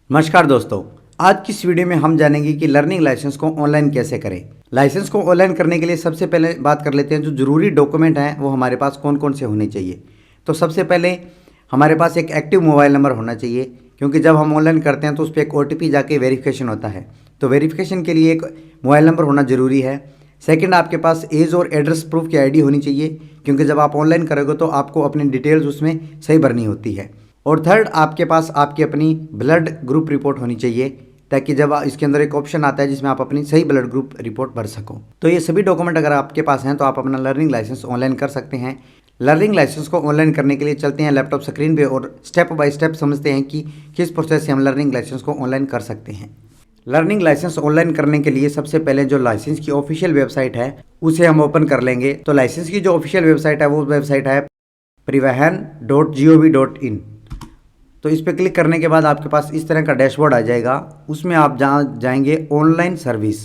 नमस्कार दोस्तों, आज की इस वीडियो में हम जानेंगे कि लर्निंग लाइसेंस को ऑनलाइन कैसे करें। लाइसेंस को ऑनलाइन करने के लिए सबसे पहले बात कर लेते हैं जो ज़रूरी डॉक्यूमेंट हैं वो हमारे पास कौन कौन से होने चाहिए। तो सबसे पहले हमारे पास एक एक्टिव मोबाइल नंबर होना चाहिए, क्योंकि जब हम ऑनलाइन करते हैं तो उस पर एक OTP जाके वेरिफिकेशन होता है। तो वेरिफिकेशन के लिए एक मोबाइल नंबर होना ज़रूरी है। सेकंड, आपके पास एज और एड्रेस प्रूफ की ID होनी चाहिए, क्योंकि जब आप ऑनलाइन करोगे तो आपको अपनी डिटेल्स उसमें सही भरनी होती है। और थर्ड, आपके पास आपकी अपनी ब्लड ग्रुप रिपोर्ट होनी चाहिए, ताकि जब इसके अंदर एक ऑप्शन आता है जिसमें आप अपनी सही ब्लड ग्रुप रिपोर्ट भर सको। तो ये सभी डॉक्यूमेंट अगर आपके पास हैं तो आप अपना लर्निंग लाइसेंस ऑनलाइन कर सकते हैं। लर्निंग लाइसेंस को ऑनलाइन करने के लिए चलते हैं लैपटॉप स्क्रीन पे और स्टेप बाय स्टेप समझते हैं कि किस प्रोसेस से हम लर्निंग लाइसेंस को ऑनलाइन कर सकते हैं। लर्निंग लाइसेंस ऑनलाइन करने के लिए सबसे पहले जो लाइसेंस की ऑफिशियल वेबसाइट है उसे हम ओपन कर लेंगे। तो लाइसेंस की जो ऑफिशियल वेबसाइट है वो वेबसाइट है परिवहन.gov.in। तो इस पर क्लिक करने के बाद आपके पास इस तरह का डैशबोर्ड आ जाएगा। उसमें आप जहाँ जाएंगे ऑनलाइन सर्विस।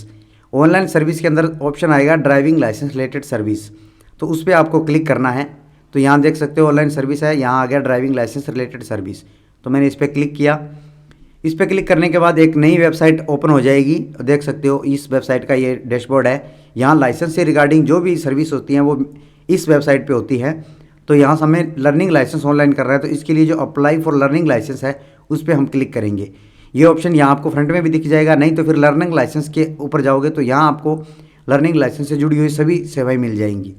ऑनलाइन सर्विस के अंदर ऑप्शन आएगा ड्राइविंग लाइसेंस रिलेटेड सर्विस, तो उस पर आपको क्लिक करना है। तो यहाँ देख सकते हो ऑनलाइन सर्विस है, यहाँ आ गया ड्राइविंग लाइसेंस रिलेटेड सर्विस। तो मैंने इस पर क्लिक किया। इस पर क्लिक करने के बाद एक नई वेबसाइट ओपन हो जाएगी। देख सकते हो इस वेबसाइट का ये डैशबोर्ड है। यहाँ लाइसेंस से रिगार्डिंग जो भी सर्विस होती हैं वो इस वेबसाइट पे होती है। तो यहाँ से हमें लर्निंग लाइसेंस ऑनलाइन कर रहा है, तो इसके लिए जो अप्लाई फॉर लर्निंग लाइसेंस है उस पर हम क्लिक करेंगे। ये ऑप्शन यहाँ आपको फ्रंट में भी दिख जाएगा, नहीं तो फिर लर्निंग लाइसेंस के ऊपर जाओगे तो यहाँ आपको लर्निंग लाइसेंस से जुड़ी हुई सभी सेवाएं मिल जाएंगी।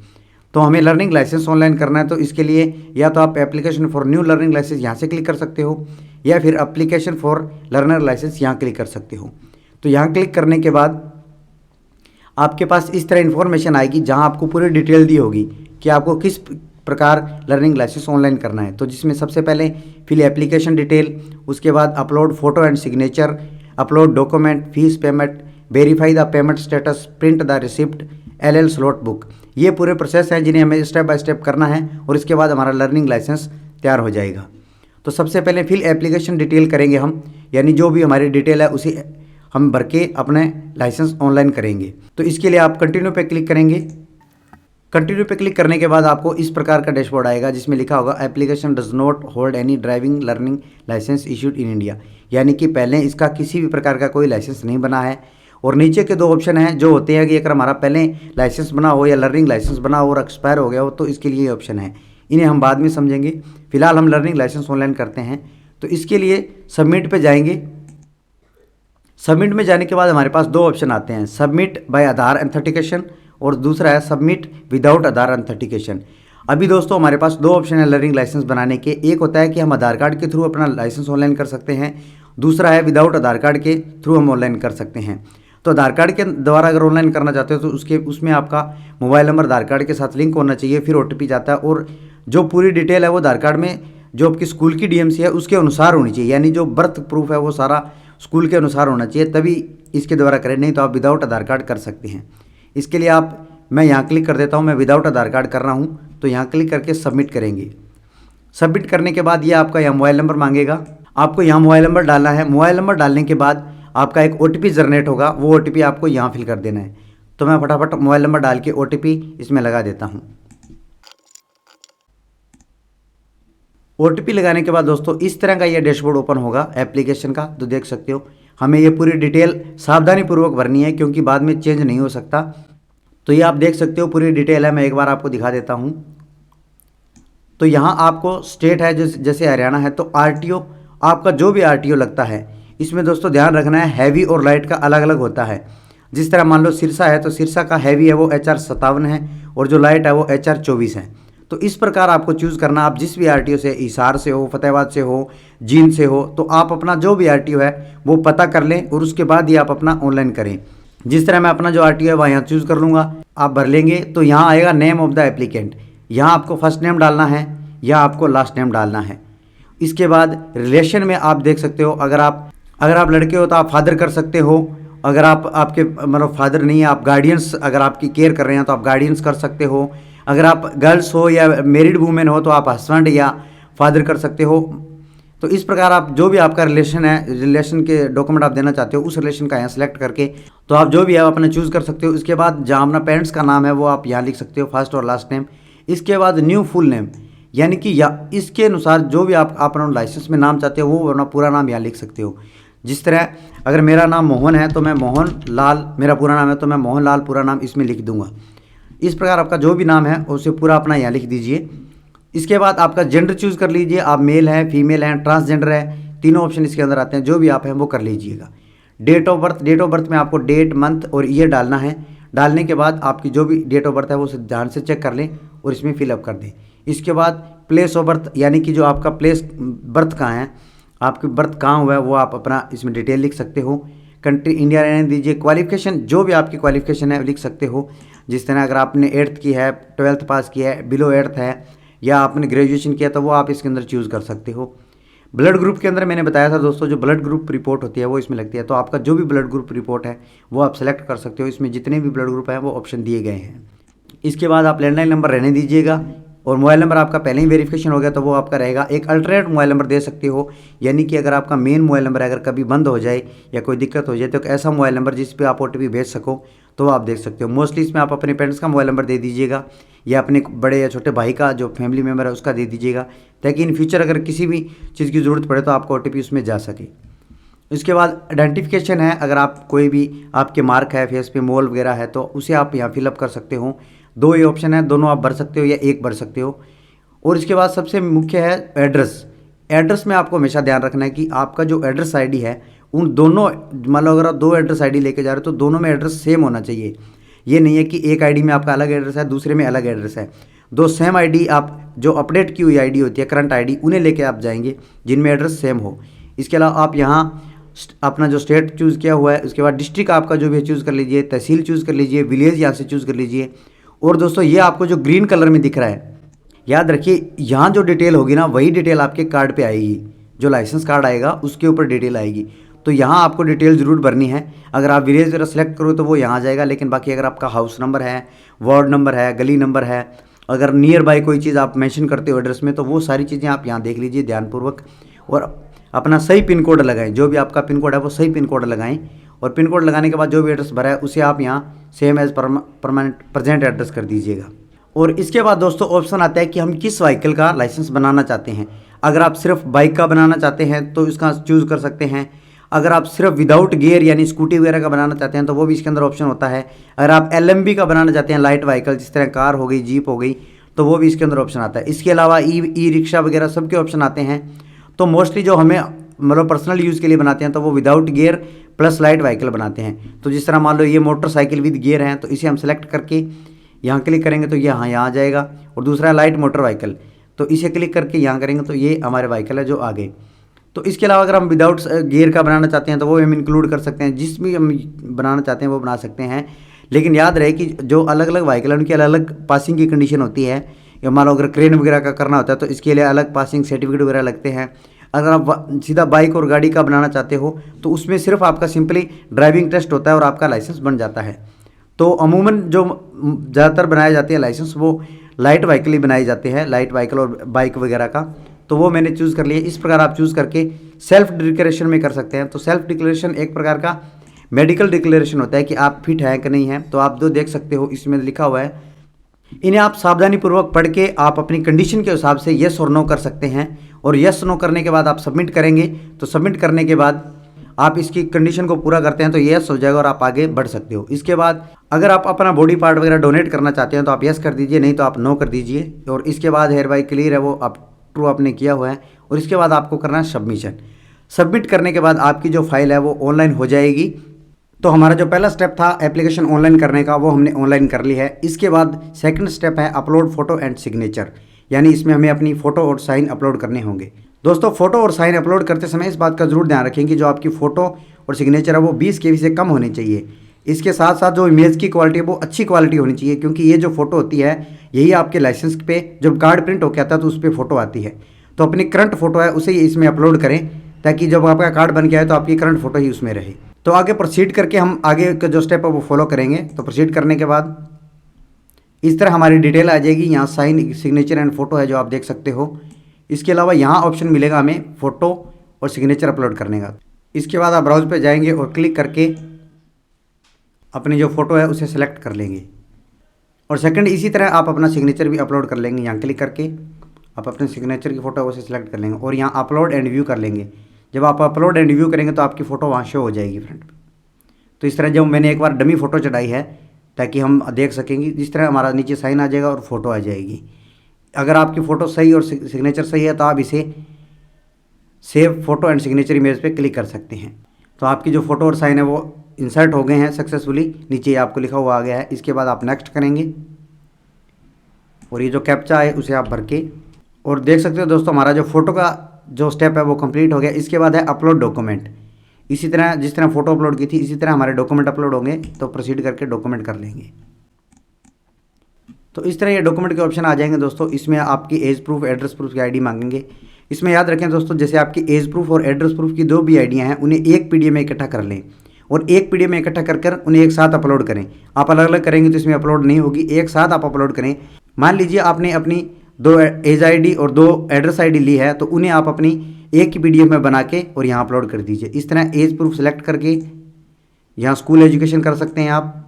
तो हमें लर्निंग लाइसेंस ऑनलाइन करना है, तो इसके लिए या तो आप application for new learning licence यहाँ से क्लिक कर सकते हो, या फिर एप्लीकेशन फॉर लर्नर लाइसेंस यहाँ क्लिक कर सकते हो। तो यहाँ क्लिक करने के बाद आपके पास इस तरह इन्फॉर्मेशन आएगी जहाँ आपको पूरी डिटेल दी होगी कि आपको किस प्रकार लर्निंग लाइसेंस ऑनलाइन करना है। तो जिसमें सबसे पहले फिल एप्लीकेशन डिटेल, उसके बाद upload photo and signature, upload document, fees payment, verify the payment status, print the receipt, LL slot book. ये पूरे प्रोसेस हैं जिन्हें हमें स्टेप बाय स्टेप करना है और इसके बाद हमारा लर्निंग लाइसेंस तैयार हो जाएगा। तो सबसे पहले फिल एप्लीकेशन डिटेल करेंगे हम, यानी जो भी हमारी डिटेल है उसे हम भर के अपने लाइसेंस ऑनलाइन करेंगे। तो इसके लिए आप कंटिन्यू पे क्लिक करेंगे। कंटिन्यू पे क्लिक करने के बाद आपको इस प्रकार का डैशबोर्ड आएगा जिसमें लिखा होगा application does not hold any driving learning licence issued in India, यानी कि पहले इसका किसी भी प्रकार का कोई लाइसेंस नहीं बना है। और नीचे के दो ऑप्शन हैं जो होते हैं कि अगर हमारा पहले लाइसेंस बना हो या लर्निंग लाइसेंस बना हो और एक्सपायर हो गया हो तो इसके लिए ऑप्शन है, इन्हें हम बाद में समझेंगे। फिलहाल हम लर्निंग लाइसेंस ऑनलाइन करते हैं। तो इसके लिए सबमिट पे जाएंगे। सबमिट में जाने के बाद हमारे पास दो ऑप्शन आते हैं, सबमिट बाय आधार ऑथेंटिकेशन और दूसरा है सबमिट विदाउट आधार ऑथेंटिकेशन। अभी दोस्तों हमारे पास दो ऑप्शन है लर्निंग लाइसेंस बनाने के। एक होता है कि हम आधार कार्ड के थ्रू अपना लाइसेंस ऑनलाइन कर सकते हैं, दूसरा है विदाउट आधार कार्ड के थ्रू हम ऑनलाइन कर सकते हैं। तो आधार कार्ड के द्वारा अगर ऑनलाइन करना चाहते हो तो उसमें आपका मोबाइल नंबर आधार कार्ड के साथ लिंक होना चाहिए, फिर OTP जाता है और जो पूरी डिटेल है वो आधार कार्ड में जो आपकी स्कूल की DMC है उसके अनुसार होनी चाहिए, यानी जो बर्थ प्रूफ है वो सारा स्कूल के अनुसार होना चाहिए, तभी इसके द्वारा करें, नहीं तो आप विदाउट आधार कार्ड कर सकते हैं। इसके लिए मैं यहाँ क्लिक कर देता हूँ, मैं विदाउट आधार कार्ड कर रहा हूँ। तो यहाँ क्लिक करके सबमिट करेंगे। सबमिट करने के बाद ये आपका यहाँ मोबाइल नंबर मांगेगा, आपको यहाँ मोबाइल नंबर डालना है। मोबाइल नंबर डालने के बाद आपका एक OTP जनरेट होगा, वो OTP आपको यहाँ फिल कर देना है। तो मैं फटाफट मोबाइल नंबर डाल के OTP इसमें लगा देता हूँ। OTP लगाने के बाद दोस्तों इस तरह का ये डैशबोर्ड ओपन होगा एप्लीकेशन का। तो देख सकते हो हमें ये पूरी डिटेल सावधानीपूर्वक भरनी है, क्योंकि बाद में चेंज नहीं हो सकता। तो ये आप देख सकते हो पूरी डिटेल है, मैं एक बार आपको दिखा देता हूँ। तो यहाँ आपको स्टेट है जैसे हरियाणा है, तो RTO आपका जो भी RTO लगता है इसमें दोस्तों ध्यान रखना है हैवी और लाइट का अलग अलग होता है। जिस तरह मान लो सिरसा है तो सिरसा का हैवी है वो HR 57 है और जो लाइट है वो HR 24 है। तो इस प्रकार आपको चूज़ करना, आप जिस भी RTO से, हिसार से हो, फतेहाबाद से हो, जींद से हो, तो आप अपना जो भी RTO है वो पता कर लें और उसके बाद ही आप अपना ऑनलाइन करें। जिस तरह मैं अपना जो RTO है वह यहाँ चूज़ कर लूँगा, आप भर लेंगे। तो यहाँ आएगा नेम ऑफ द एप्लीकेंट, यहाँ आपको फर्स्ट नेम डालना है या आपको लास्ट नेम डालना है। इसके बाद रिलेशन में आप देख सकते हो, अगर आप लड़के हो तो आप फादर कर सकते हो, अगर आपके मतलब फादर नहीं है, आप गार्डियंस, अगर आपकी केयर कर रहे हैं तो आप गार्डियंस कर सकते हो। अगर आप गर्ल्स हो या मैरिड वुमेन हो तो आप हस्बैंड या फादर कर सकते हो। तो इस प्रकार आप जो भी आपका रिलेशन है, रिलेशन के डॉक्यूमेंट आप देना चाहते हो उस रिलेशन का यहाँ सेलेक्ट करके तो आप जो भी है अपना चूज़ कर सकते हो। इसके बाद जहाँ अपना पेरेंट्स का नाम है वो आप यहाँ लिख सकते हो, फर्स्ट और लास्ट नेम। इसके बाद न्यू फुल नेम, यानी कि या इसके अनुसार जो भी आप अपना लाइसेंस में नाम चाहते हो वो अपना पूरा नाम यहाँ लिख सकते हो। जिस तरह अगर मेरा नाम मोहन है तो मैं मोहन लाल, मेरा पूरा नाम है तो मैं मोहन लाल पूरा नाम इसमें लिख दूंगा। इस प्रकार आपका जो भी नाम है उसे पूरा अपना यहाँ लिख दीजिए। इसके बाद आपका जेंडर चूज़ कर लीजिए, आप मेल हैं, फीमेल हैं, ट्रांसजेंडर है, तीनों ऑप्शन इसके अंदर आते हैं। जो भी आप हैं वो कर लीजिएगा। डेट ऑफ बर्थ में आपको डेट, मंथ और ईयर डालना है। डालने के बाद आपकी जो भी डेट ऑफ बर्थ है वो ध्यान से चेक कर लें और इसमें फिलअप कर दें। इसके बाद प्लेस ऑफ बर्थ, यानी कि जो आपका प्लेस बर्थ कहाँ है, आपकी बर्थ कहाँ हुआ है, वो आप अपना इसमें डिटेल लिख सकते हो। कंट्री इंडिया रहने दीजिए। क्वालिफिकेशन, जो भी आपकी क्वालिफिकेशन है लिख सकते हो। जिस तरह अगर आपने 8th की है, 12th पास किया है, बिलो 8th है, या आपने ग्रेजुएशन किया तो वो आप इसके अंदर चूज़ कर सकते हो। ब्लड ग्रुप के अंदर मैंने बताया था दोस्तों, जो ब्लड ग्रुप रिपोर्ट होती है वो इसमें लगती है। तो आपका जो भी ब्लड ग्रुप रिपोर्ट है वो आप सेलेक्ट कर सकते हो। इसमें जितने भी ब्लड ग्रुप हैं वो ऑप्शन दिए गए हैं। इसके बाद आप लैंडलाइन नंबर रहने दीजिएगा और मोबाइल नंबर आपका पहले ही वेरिफिकेशन हो गया तो वो आपका रहेगा। एक अल्टरनेट मोबाइल नंबर दे सकते हो, यानी कि अगर आपका मेन मोबाइल नंबर अगर कभी बंद हो जाए या कोई दिक्कत हो जाए तो एक ऐसा मोबाइल नंबर जिस पे आप OTP भेज सको तो आप देख सकते हो। मोस्टली इसमें आप अपने पेरेंट्स का मोबाइल नंबर दे दीजिएगा या अपने बड़े या छोटे भाई का जो फैमिली मेम्बर है उसका दे दीजिएगा, ताकि इन फ्यूचर अगर किसी भी चीज़ की ज़रूरत पड़े तो आपका OTP उसमें जा सके। इसके बाद आइडेंटिफिकेशन है, अगर आप कोई भी आपके मार्क है फेस पे, मोल वगैरह है तो उसे आप यहाँ फिलअप कर सकते हो। 2 ये ऑप्शन है, दोनों आप भर सकते हो या एक भर सकते हो। और इसके बाद सबसे मुख्य है एड्रेस। एड्रेस में आपको हमेशा ध्यान रखना है कि आपका जो एड्रेस आईडी है उन दोनों, मान लो अगर आप 2 एड्रेस आईडी लेके जा रहे हो तो दोनों में एड्रेस सेम होना चाहिए। ये नहीं है कि एक आईडी में आपका अलग एड्रेस है, दूसरे में अलग एड्रेस है। 2 सेम आईडी, आप जो अपडेट की हुई आईडी होती है, करंट आईडी, उन्हें लेके आप जाएंगे जिनमें एड्रेस सेम हो। इसके अलावा आप यहाँ अपना जो स्टेट चूज़ किया हुआ है, उसके बाद डिस्ट्रिक्ट आपका जो भी चूज़ कर लीजिए, तहसील चूज़ कर लीजिए, विलेज यहाँ से चूज़ कर लीजिए। और दोस्तों ये आपको जो ग्रीन कलर में दिख रहा है, याद रखिए यहाँ जो डिटेल होगी ना वही डिटेल आपके कार्ड पे आएगी। जो लाइसेंस कार्ड आएगा उसके ऊपर डिटेल आएगी, तो यहाँ आपको डिटेल ज़रूर भरनी है। अगर आप विलेज वगैरह सेलेक्ट करो तो वो यहाँ आ जाएगा, लेकिन बाकी अगर आपका हाउस नंबर है, वार्ड नंबर है, गली नंबर है, अगर नियर बाय कोई चीज़ आप मेंशन करते हो एड्रेस में तो वो सारी चीज़ें आप यहाँ देख लीजिए ध्यानपूर्वक और अपना सही पिन कोड लगाएं। जो भी आपका पिन कोड है वो सही पिन कोड लगाएं और पिन कोड लगाने के बाद जो भी एड्रेस भरा है उसे आप यहाँ same as permanent present address कर दीजिएगा। और इसके बाद दोस्तों ऑप्शन आता है कि हम किस व्हीकल का लाइसेंस बनाना चाहते हैं। अगर आप सिर्फ बाइक का बनाना चाहते हैं तो इसका चूज़ कर सकते हैं। अगर आप सिर्फ विदाउट गियर यानी स्कूटी वगैरह का बनाना चाहते हैं तो वो भी इसके अंदर ऑप्शन होता है। अगर आप LMB का बनाना चाहते हैं, लाइट व्हीकल जिस तरह कार हो गई, जीप हो गई, तो वो भी इसके अंदर ऑप्शन आता है। इसके अलावा ई रिक्शा वगैरह सबके ऑप्शन आते हैं। तो मोस्टली जो हमें मतलब पर्सनल यूज़ के लिए बनाते हैं तो वो without gear plus light vehicle बनाते हैं। तो जिस तरह मान लो ये मोटरसाइकिल विद गियर है तो इसे हम सेलेक्ट करके यहाँ क्लिक करेंगे तो ये यहाँ आ जाएगा। और दूसरा लाइट मोटर व्हीकल, तो इसे क्लिक करके यहाँ करेंगे तो ये हमारे व्हीकल है जो आ गए। तो इसके अलावा अगर हम विदाउट गियर का बनाना चाहते हैं तो वो हम इंक्लूड कर सकते हैं। जिस भी हम बनाना चाहते हैं वो बना सकते हैं, लेकिन याद रहे कि जो अलग अलग व्हीकल है उनकी अलग अलग पासिंग की कंडीशन होती है। या मान लो अगर क्रेन वगैरह का करना होता है तो इसके लिए अलग पासिंग सर्टिफिकेट वगैरह लगते हैं। अगर आप सीधा बाइक और गाड़ी का बनाना चाहते हो तो उसमें सिर्फ आपका सिंपली ड्राइविंग टेस्ट होता है और आपका लाइसेंस बन जाता है। तो अमूमन जो ज़्यादातर बनाए जाते हैं लाइसेंस वो लाइट व्हीकल ही बनाए जाते हैं, लाइट व्हीकल और बाइक वगैरह का। तो वो मैंने चूज़ कर लिया। इस प्रकार आप चूज़ करके सेल्फ डिक्लेरेशन में कर सकते हैं। तो सेल्फ डिक्लेरेशन एक प्रकार का मेडिकल डिक्लेरेशन होता है कि आप फिट हैं कि नहीं हैं। तो आप जो देख सकते हो इसमें लिखा हुआ है, इन्हें आप सावधानीपूर्वक पढ़ के आप अपनी कंडीशन के हिसाब से येस और नो कर सकते हैं। और येस नो करने के बाद आप सबमिट करेंगे तो सबमिट करने के बाद आप इसकी कंडीशन को पूरा करते हैं तो येस हो जाएगा और आप आगे बढ़ सकते हो। इसके बाद अगर आप अपना बॉडी पार्ट वगैरह डोनेट करना चाहते हैं तो आप येस कर दीजिए, नहीं तो आप नो कर दीजिए। और इसके बाद हेयर बाई क्लियर है, वो आप ट्रू आपने किया हुआ है। और इसके बाद आपको करना है सबमिशन। सबमिट करने के बाद आपकी जो फाइल है वो ऑनलाइन हो जाएगी। तो हमारा जो पहला स्टेप था एप्लीकेशन ऑनलाइन करने का वो हमने ऑनलाइन कर ली है। इसके बाद सेकंड स्टेप है अपलोड फोटो एंड सिग्नेचर, यानी इसमें हमें अपनी फ़ोटो और साइन अपलोड करने होंगे। दोस्तों फ़ोटो और साइन अपलोड करते समय इस बात का ज़रूर ध्यान रखें कि जो आपकी फ़ोटो और सिग्नेचर है वो 20 KB से कम होनी चाहिए। इसके साथ साथ जो इमेज की क्वालिटी है वो अच्छी क्वालिटी होनी चाहिए, क्योंकि ये जो फ़ोटो होती है यही आपके लाइसेंस पे जब कार्ड प्रिंट होकर आता है तो उस पर फ़ोटो आती है। तो अपनी करंट फ़ोटो है उसे इसमें अपलोड करें ताकि जब आपका कार्ड बन के आए तो आपकी करंट फ़ोटो ही उसमें रहे। तो आगे प्रोसीड करके हम आगे का जो स्टेप है वो फॉलो करेंगे। तो प्रोसीड करने के बाद इस तरह हमारी डिटेल आ जाएगी। यहाँ साइन, सिग्नेचर एंड फ़ोटो है जो आप देख सकते हो। इसके अलावा यहाँ ऑप्शन मिलेगा हमें फ़ोटो और सिग्नेचर अपलोड करने का। इसके बाद आप ब्राउज पे जाएंगे और क्लिक करके अपनी जो फ़ोटो है उसे सेलेक्ट कर लेंगे। और सेकंड इसी तरह आप अपना सिग्नेचर भी अपलोड कर लेंगे। यहाँ क्लिक करके आप अपने सिग्नेचर की फ़ोटो उसे सेलेक्ट कर लेंगे और यहाँ अपलोड एंड व्यू कर लेंगे। जब आप अपलोड एंड व्यू करेंगे तो आपकी फ़ोटो वहाँ शो हो जाएगी फ्रंट पे। तो इस तरह जब मैंने एक बार डमी फ़ोटो चढ़ाई है ताकि हम देख सकेंगे, जिस तरह हमारा नीचे साइन आ जाएगा और फ़ोटो आ जाएगी। अगर आपकी फ़ोटो सही और सिग्नेचर सही है तो आप इसे save photo and signature image पे क्लिक कर सकते हैं। तो आपकी जो फ़ोटो और साइन है वो इंसर्ट हो गए हैं सक्सेसफुली, नीचे आपको लिखा हुआ आ गया है। इसके बाद आप नेक्स्ट करेंगे और ये जो कैप्चा है उसे आप भर के, और देख सकते हो दोस्तों हमारा जो फ़ोटो का जो स्टेप है वो कंप्लीट हो गया। इसके बाद है अपलोड डॉक्यूमेंट। इसी तरह जिस तरह फ़ोटो अपलोड की थी इसी तरह हमारे डॉक्यूमेंट अपलोड होंगे, तो प्रोसीड करके डॉक्यूमेंट कर लेंगे। तो इस तरह ये डॉक्यूमेंट के ऑप्शन आ जाएंगे दोस्तों। इसमें आपकी एज प्रूफ, एड्रेस प्रूफ की आईडी मांगेंगे। इसमें याद रखें दोस्तों, जैसे आपकी एज प्रूफ और एड्रेस प्रूफ की दो भी आईडियाँ हैं, उन्हें एक पीडीएफ में इकट्ठा कर लें और एक पीडीएफ में इकट्ठा कर उन्हें एक साथ अपलोड करें। आप अलग अलग करेंगे तो इसमें अपलोड नहीं होगी, एक साथ आप अपलोड करें। मान लीजिए आपने अपनी 2 एज आईडी और 2 एड्रेस आईडी ली है, तो उन्हें आप अपनी एक ही पीडीएफ में बना के और यहाँ अपलोड कर दीजिए। इस तरह एज प्रूफ सेलेक्ट करके यहाँ स्कूल एजुकेशन कर सकते हैं आप,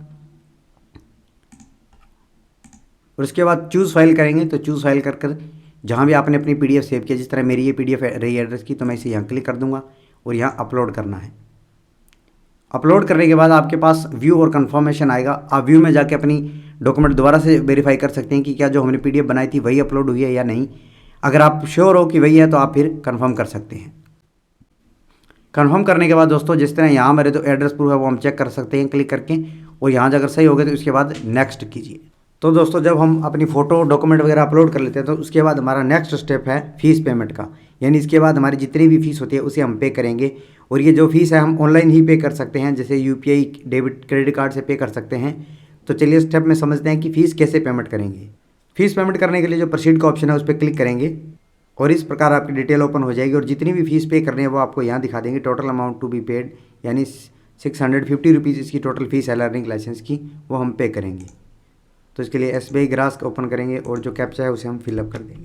और उसके बाद चूज़ फाइल करेंगे तो चूज़ फाइल कर जहाँ भी आपने अपनी पीडीएफ सेव किया, जिस तरह मेरी ये पीडीएफ रही एड्रेस की, तो मैं इसे यहाँ क्लिक कर दूंगा और यहाँ अपलोड करना है। अपलोड करने के बाद आपके पास व्यू और कंफर्मेशन आएगा। आप व्यू में जाके अपनी डॉक्यूमेंट दोबारा से वेरीफाई कर सकते हैं कि क्या जो हमने पीडीएफ बनाई थी वही अपलोड हुई है या नहीं। अगर आप श्योर हो कि वही है तो आप फिर कंफर्म कर सकते हैं। कंफर्म करने के बाद दोस्तों जिस तरह यहाँ मेरे तो एड्रेस प्रूफ है वो हम चेक कर सकते हैं क्लिक करके, और यहाँ अगर सही हो गया तो उसके बाद नेक्स्ट कीजिए। तो दोस्तों जब हम अपनी फ़ोटो डॉक्यूमेंट वगैरह अपलोड कर लेते हैं तो उसके बाद हमारा नेक्स्ट स्टेप है फ़ीस पेमेंट का, यानी इसके बाद हमारी जितनी भी फ़ीस होती है उसे हम पे करेंगे। और ये जो फ़ीस है हम ऑनलाइन ही पे कर सकते हैं, जैसे यूपीआई, डेबिट, क्रेडिट कार्ड से पे कर सकते हैं। तो चलिए स्टेप में समझते हैं कि फ़ीस कैसे पेमेंट करेंगे। फ़ीस पेमेंट करने के लिए जो प्रोसीड का ऑप्शन है उस पर क्लिक करेंगे और इस प्रकार आपकी डिटेल ओपन हो जाएगी और जितनी भी फ़ीस पे करनी है वो आपको यहाँ दिखा देंगे। Total amount to be paid, यानी 650 रुपीज़ इसकी टोटल फ़ीस है लर्निंग लाइसेंस की, वो हम पे करेंगे। तो इसके लिए एसबीआई ग्रास ओपन करेंगे और जो कैप्चा है उसे हम फिलअप कर देंगे।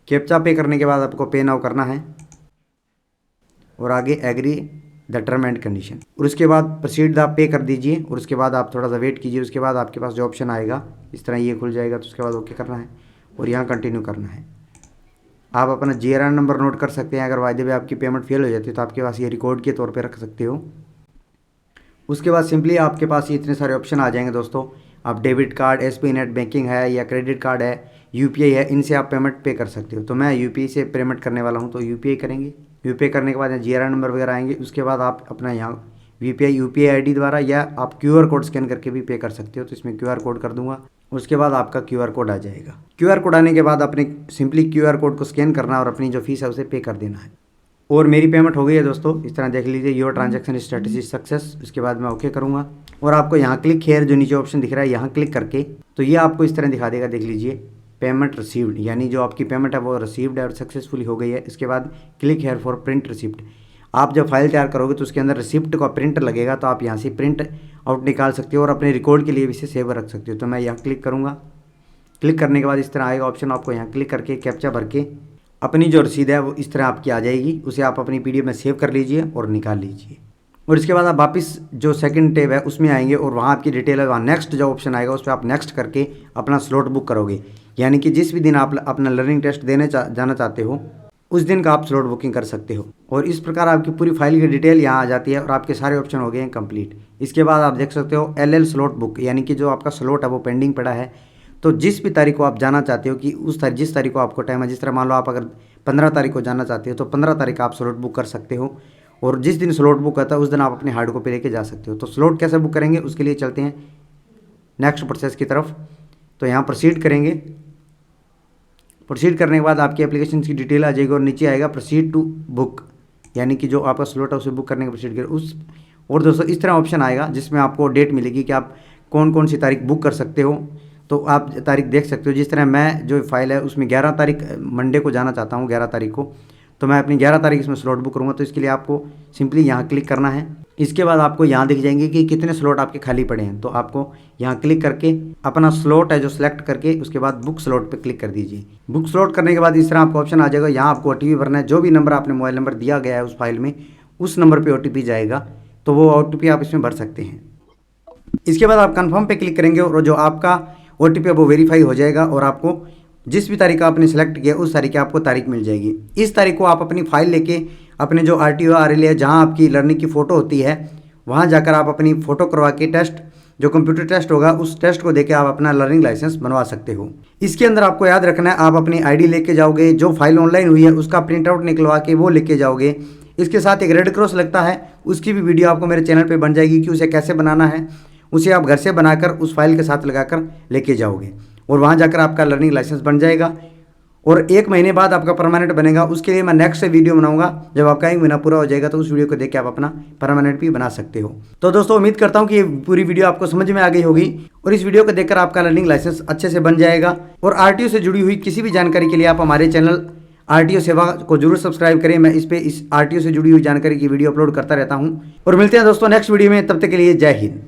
कैप्चा पे करने के बाद आपको पे नाउ करना है और आगे agree the term and condition, और उसके बाद प्रोसीड द पे कर दीजिए और उसके बाद आप थोड़ा सा वेट कीजिए। उसके बाद आपके पास जो ऑप्शन आएगा इस तरह ये खुल जाएगा, तो उसके बाद ओके करना है और यहाँ कंटिन्यू करना है। आप अपना GRN नंबर नोट कर सकते हैं। अगर वायदे में आपकी पेमेंट फेल हो जाती है तो आपके पास ये रिकॉर्ड के तौर पे रख सकते हो। उसके बाद सिंपली आपके पास ये इतने सारे ऑप्शन आ जाएंगे दोस्तों। आप debit card, SBI net banking है या क्रेडिट कार्ड है, UPI है, इनसे आप पेमेंट पे कर सकते हो। तो मैं UPI से पेमेंट करने वाला हूँ तो UPI करेंगे। UPI करने के बाद यहाँ GRN नंबर वगैरह आएंगे। उसके बाद आप अपना यहाँ UPI ID द्वारा या आप QR कोड स्कैन करके भी पे कर सकते हो। तो इसमें QR कोड कर दूंगा, उसके बाद आपका QR कोड आ जाएगा। QR कोड आने के बाद अपने सिंपली QR कोड को स्कैन करना और अपनी जो फीस है उसे पे कर देना है। और मेरी पेमेंट हो गई है दोस्तों, इस तरह देख लीजिए your transaction status is success. उसके बाद मैं ओके करूँगा और आपको यहाँ क्लिक हेयर जो नीचे ऑप्शन दिख रहा है यहाँ क्लिक करके तो ये आपको इस तरह दिखा देगा, देख लीजिए पेमेंट रिसीव्ड, यानी जो आपकी पेमेंट है वो रिसीव्ड है और सक्सेसफुली हो गई है। इसके बाद click here for print receipt. आप जब फाइल तैयार करोगे तो उसके अंदर रिसिप्ट का प्रिंट लगेगा, तो आप यहाँ से प्रिंट आउट निकाल सकते हो और अपने रिकॉर्ड के लिए भी इसे सेव रख सकते हो। तो मैं यहाँ क्लिक करूँगा। क्लिक करने के बाद इस तरह आएगा ऑप्शन, आपको यहाँ क्लिक करके कैप्चा भर के अपनी जो रसीद है वो इस तरह आपकी आ जाएगी। उसे आप अपनी PDF में सेव कर लीजिए और निकाल लीजिए। और इसके बाद आप वापस जो सेकंड टैब है उसमें आएंगे और वहाँ आपकी डिटेल है, वहाँ नेक्स्ट जो ऑप्शन आएगा उस पर आप नेक्स्ट करके अपना स्लॉट बुक करोगे। यानी कि जिस भी दिन आप अपना लर्निंग टेस्ट देने जाना चाहते हो उस दिन का आप स्लॉट बुकिंग कर सकते हो। और इस प्रकार आपकी पूरी फाइल की डिटेल यहाँ आ जाती है और आपके सारे ऑप्शन हो गए हैं कंप्लीट। इसके बाद आप देख सकते हो LL स्लॉट बुक, यानी कि जो आपका स्लॉट है वो पेंडिंग पड़ा है। तो जिस भी तारीख को आप जाना चाहते हो कि जिस तारीख को आपको टाइम है, जिस तरह मान लो आप अगर 15 तारीख को जाना चाहते हो तो 15 तारीख आप स्लॉट बुक कर सकते हो। और जिस दिन स्लॉट बुक होता है उस दिन आप अपने हार्ड कॉपी लेके जा सकते हो। तो स्लॉट कैसे बुक करेंगे उसके लिए चलते हैं नेक्स्ट प्रोसेस की तरफ। तो यहाँ प्रोसीड करेंगे। प्रोसीड करने के बाद आपकी एप्लीकेशन की डिटेल आ जाएगी और नीचे आएगा प्रोसीड टू बुक, यानी कि जो आपका स्लॉट है उसे बुक करने का प्रोसीड करें उस। और दोस्तों इस तरह ऑप्शन आएगा जिसमें आपको डेट मिलेगी कि आप कौन कौन सी तारीख बुक कर सकते हो। तो आप तारीख देख सकते हो, जिस तरह मैं जो फाइल है उसमें 11 तारीख मंडे को जाना चाहता हूँ, 11 तारीख को, तो मैं अपनी 11 तारीख इसमें स्लॉट बुक करूँगा। तो इसके लिए आपको सिंपली यहाँ क्लिक करना है। इसके बाद आपको यहाँ दिख जाएंगे कि कितने स्लॉट आपके खाली पड़े हैं। तो आपको यहाँ क्लिक करके अपना स्लॉट है जो सिलेक्ट करके उसके बाद बुक स्लॉट पे क्लिक कर दीजिए। बुक स्लॉट करने के बाद इस तरह आपको ऑप्शन आ जाएगा। यहाँ आपको OTP भरना है। जो भी नंबर आपने मोबाइल नंबर दिया गया है उस फाइल में उस नंबर पर OTP जाएगा, तो वो OTP आप इसमें भर सकते हैं। इसके बाद आप कन्फर्म पे क्लिक करेंगे और जो आपका OTP है वो वेरीफाई हो जाएगा और आपको जिस भी तारीख आपने सेलेक्ट किया उस तारीख की आपको तारीख मिल जाएगी। इस तारीख को आप अपनी फाइल लेके अपने जो RTO RLA है जहाँ आपकी लर्निंग की फ़ोटो होती है वहाँ जाकर आप अपनी फ़ोटो करवा के टेस्ट, जो कंप्यूटर टेस्ट होगा उस टेस्ट को देके आप अपना लर्निंग लाइसेंस बनवा सकते हो। इसके अंदर आपको याद रखना है, आप अपनी ID लेके जाओगे, जो फाइल ऑनलाइन हुई है उसका प्रिंट आउट निकलवा के वो लेके जाओगे। इसके साथ एक रेड क्रॉस लगता है, उसकी भी वीडियो आपको मेरे चैनल पे बन जाएगी कि उसे कैसे बनाना है। उसे आप घर से बनाकर उस फाइल के साथ लगाकर लेके जाओगे और वहाँ जाकर आपका लर्निंग लाइसेंस बन जाएगा और 1 महीने बाद आपका परमानेंट बनेगा। उसके लिए मैं नेक्स्ट से वीडियो बनाऊंगा। जब आपका 1 महीना पूरा हो जाएगा तो उस वीडियो को देख के आप अपना परमानेंट भी बना सकते हो। तो दोस्तों उम्मीद करता हूँ कि ये पूरी वीडियो आपको समझ में आ गई होगी और इस वीडियो को देखकर आपका लर्निंग लाइसेंस अच्छे से बन जाएगा। और RTO से जुड़ी हुई किसी भी जानकारी के लिए आप हमारे चैनल RTO सेवा को जरूर सब्सक्राइब करें। मैं इस RTO से जुड़ी हुई जानकारी की वीडियो अपलोड करता रहता हूँ। और मिलते हैं दोस्तों नेक्स्ट वीडियो में, तब तक के लिए जय हिंद।